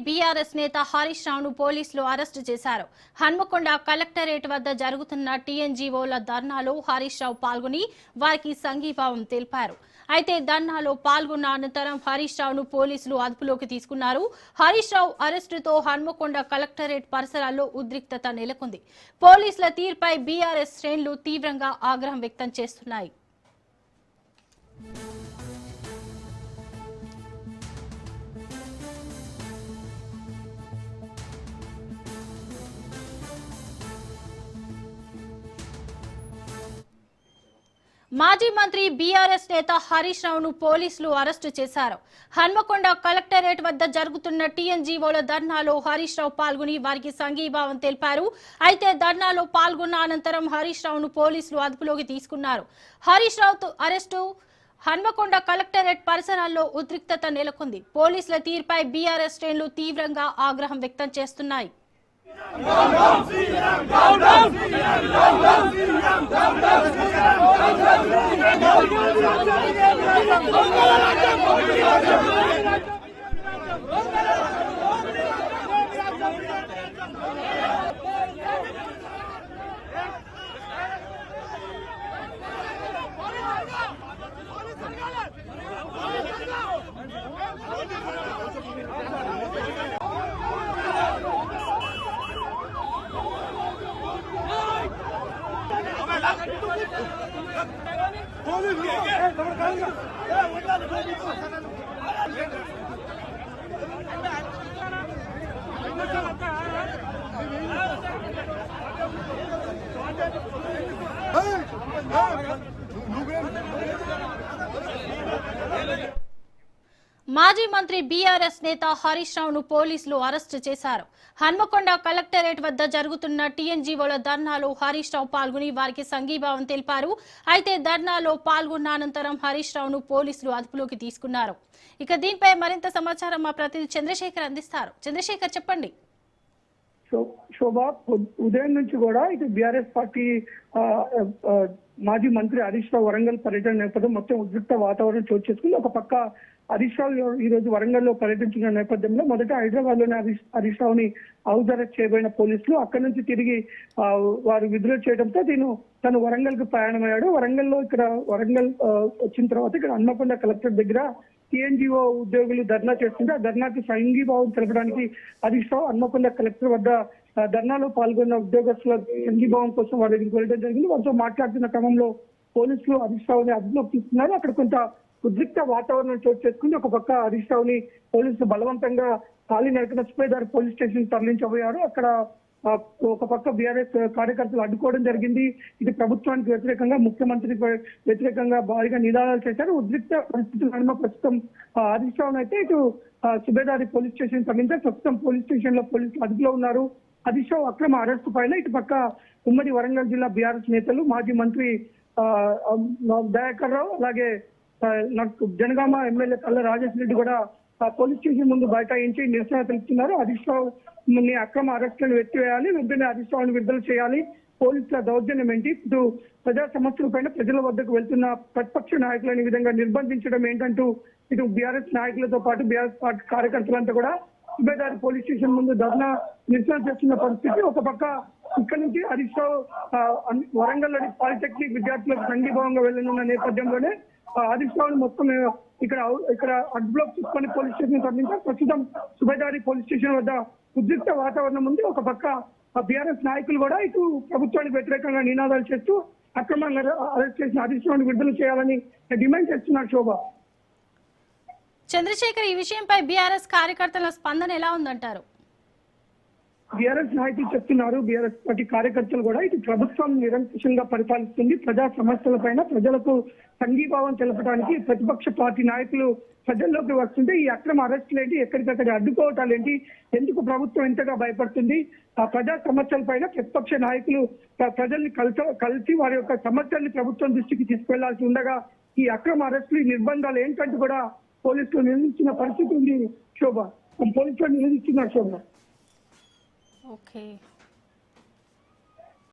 BRS నేత హరీష్ రావును పోలీసులు అరెస్టు చేశారు. హన్మకొండ కలెక్టరేట్ వద్ద జరుగుతున్న టీఎన్జీఓల ధర్నాలో హరీష్ రావు పాల్గొని వారికి సంఘీభావం తెలిపారు. అయితే ధర్నాలో పాల్గొన్న అనంతరం హరీష్ రావును పోలీసులు అదుపులోకి తీసుకున్నారు. హరీష్ రావు అరెస్టుతో హన్మకొండ కలెక్టరేట్ పరిసరాల్లో ఉద్రిక్తత నెలకొంది. పోలీసుల తీరుపై బీఆర్ఎస్ శ్రేణులు తీవ్రంగా ఆగ్రహం వ్యక్తం చేస్తున్నాయి. మాజీ మంత్రి బీఆర్ఎస్ నేత హరీష్ రావును పోలీసులు అరెస్టు చేశారు. హన్మకొండ కలెక్టరేట్ వద్ద జరుగుతున్న టీఎన్జీఓల ధర్నాలో హరీష్ రావు పాల్గొని వారికి సంఘీభావం తెలిపారు. అయితే ధర్నాలో పాల్గొన్న అనంతరం హరీష్ రావును పోలీసులు అదుపులోకి తీసుకున్నారు. హరీష్ రావు అరెస్టు హన్మకొండ కలెక్టరేట్ పరిసరాల్లో ఉద్రిక్తత నెలకొంది. పోలీసుల తీరుపై బీఆర్ఎస్ శ్రేణులు తీవ్రంగా ఆగ్రహం వ్యక్తం చేస్తున్నాయి. మాజీ మంత్రి బీఆర్ఎస్ నేత హరీష్ రావును పోలీసులు అరెస్టు చేశారు. హన్మకొండ కలెక్టరేట్ వద్ద జరుగుతున్న టీఎన్జీఓల ధర్నాలో హరీష్ రావు పాల్గొని వారికి సంఘీభావం తెలిపారు. అయితే ధర్నాలో పాల్గొన్న అనంతరం హరీష్ రావును పోలీసులు అదుపులోకి తీసుకున్నారు. ఇక దీనిపై మరింత సమాచారం మా ప్రతినిధి చంద్రశేఖర్ అందిస్తారు. చంద్రశేఖర్, చెప్పండి. శోభా, ఉదయం నుంచి కూడా ఇటు బీఆర్ఎస్ పార్టీ మాజీ మంత్రి హరీష్ రావు వరంగల్ పర్యటన నేపథ్యం మొత్తం ఉద్రిక్త వాతావరణం చోటు చేసుకుంది. ఒక పక్క హరీష్ రావు ఈ రోజు వరంగల్ లో పర్యటించిన నేపథ్యంలో మొదట హైదరాబాద్ లోనే హరీష్ రావుని హౌస్ అరెస్ట్ చేయబడిన పోలీసులు అక్కడి నుంచి తిరిగి వారు విడుదల చేయడంతో తను వరంగల్ కు ప్రయాణమయ్యాడు. వరంగల్ వచ్చిన తర్వాత ఇక్కడ హన్మకొండ కలెక్టర్ దగ్గర టీఎన్జీఓ ఉద్యోగులు ధర్నా చేస్తుంటే ఆ ధర్నాకి సంఘీభావం తెలపడానికి హరీష్ రావు హన్మకొండ కలెక్టర్ వద్ద ధర్నాలో పాల్గొన్న ఉద్యోగస్తుల సంఘీభావం కోసం వారి దగ్గరికి వెళ్ళడం జరిగింది. వారితో మాట్లాడుతున్న క్రమంలో పోలీసులు హరీష్ రావుని అదుపులోకి తీసుకున్నారు. అక్కడ కొంత ఉద్రిక్త వాతావరణం చోటు చేసుకుని ఒక పక్క హరీష్ రావుని పోలీసులు బలవంతంగా కాలినడకన సుబేదార్ పోలీస్ స్టేషన్ తరలించబోయారు. అక్కడ ఒక పక్క బీఆర్ఎస్ కార్యకర్తలు అడ్డుకోవడం జరిగింది. ఇది ప్రభుత్వానికి వ్యతిరేకంగా, ముఖ్యమంత్రికి వ్యతిరేకంగా భారీగా నినాదాలు చేశారు. ఉద్రిక్త పరిస్థితుల నడుమ ప్రస్తుతం హరీష్ రావును అయితే ఇటు సుబేదారి పోలీస్ స్టేషన్ తరలించారు. ప్రస్తుతం పోలీస్ స్టేషన్ లో పోలీసులు అదుపులో ఉన్నారు. హరీష్ రావు అక్రమ అరెస్టు పైన ఇటు పక్క ఉమ్మడి వరంగల్ జిల్లా బీఆర్ఎస్ నేతలు మాజీ మంత్రి దయాకర్ రావు, అలాగే జనగామ ఎమ్మెల్యే కల్ల రాజేష్ రెడ్డి కూడా పోలీస్ స్టేషన్ ముందు బైఠాయించి నిరసన తెలుపుతున్నారు. హరీష్ రావు అక్రమ అరెస్టులను ఎత్తివేయాలి, వెంటనే హరీష్ రావును విడుదల చేయాలి, పోలీసుల దౌర్జన్యం ఏంటి, ఇటు ప్రజా సమస్యల పైన ప్రజల వద్దకు వెళ్తున్న ప్రతిపక్ష నాయకులను ఈ విధంగా నిర్బంధించడం ఏంటంటూ ఇటు బీఆర్ఎస్ నాయకులతో పాటు బీఆర్ఎస్ పార్టీ కార్యకర్తలంతా కూడా సుబేదారి పోలీస్ స్టేషన్ ముందు ధర్నా నిరసన చేస్తున్న పరిస్థితి. ఒక పక్క ఇక్కడ నుంచి హరీష్ రావు వరంగల్లోని పాలిటెక్నిక్ విద్యార్థులకు సంఘీభావంగా వెళ్లనున్న నేపథ్యంలోనే హరీష్ రావును మొత్తం ఇక్కడ అడ్బ్లాక్ తీసుకొని పోలీస్ స్టేషన్ తరలించారు. ప్రస్తుతం సుబేదారి పోలీస్ స్టేషన్ వద్ద ఉద్రిక్త వాతావరణం ఉంది. ఒక పక్క బీఆర్ఎస్ నాయకులు కూడా ఇటు ప్రభుత్వానికి వ్యతిరేకంగా నినాదాలు చేస్తూ అక్రమంగా అరెస్ట్ చేసిన హరీష్ రావును విడుదల చేయాలని డిమాండ్ చేస్తున్నారు. శోభ, చంద్రశేఖర్, ఈ విషయంపై బీఆర్ఎస్ కార్యకర్తల స్పందన ఎలా ఉందంటారు? బీఆర్ఎస్ నాయకులు చెప్తున్నారు, బీఆర్ఎస్ పార్టీ కార్యకర్తలు కూడా ఇటు ప్రభుత్వం నిరంకుశంగా పరిపాలిస్తుంది, ప్రజా సమస్యల పైన ప్రజలకు సంఘీభావం తెలపడానికి ప్రతిపక్ష పార్టీ నాయకులు ప్రజల్లోకి వస్తుంటే ఈ అక్రమ అరెస్టులు ఏంటి, ఎక్కడికక్కడ అడ్డుకోవటాలు ఏంటి, ఎందుకు ప్రభుత్వం ఎంతగా భయపడుతుంది, ఆ ప్రజా సమస్యల పైన ప్రతిపక్ష నాయకులు ప్రజల్ని కలిసి వారి యొక్క సమస్యల్ని ప్రభుత్వం దృష్టికి తీసుకెళ్లాల్సి ఉండగా ఈ అక్రమ అరెస్టులు, నిర్బంధాలు ఏంటంటూ కూడా పోలీసులు నిలదీసిన పరిస్థితి ఉంది. శోభ, పోలీసులు నిలదీస్తున్నారు. శోభ, ఓకే.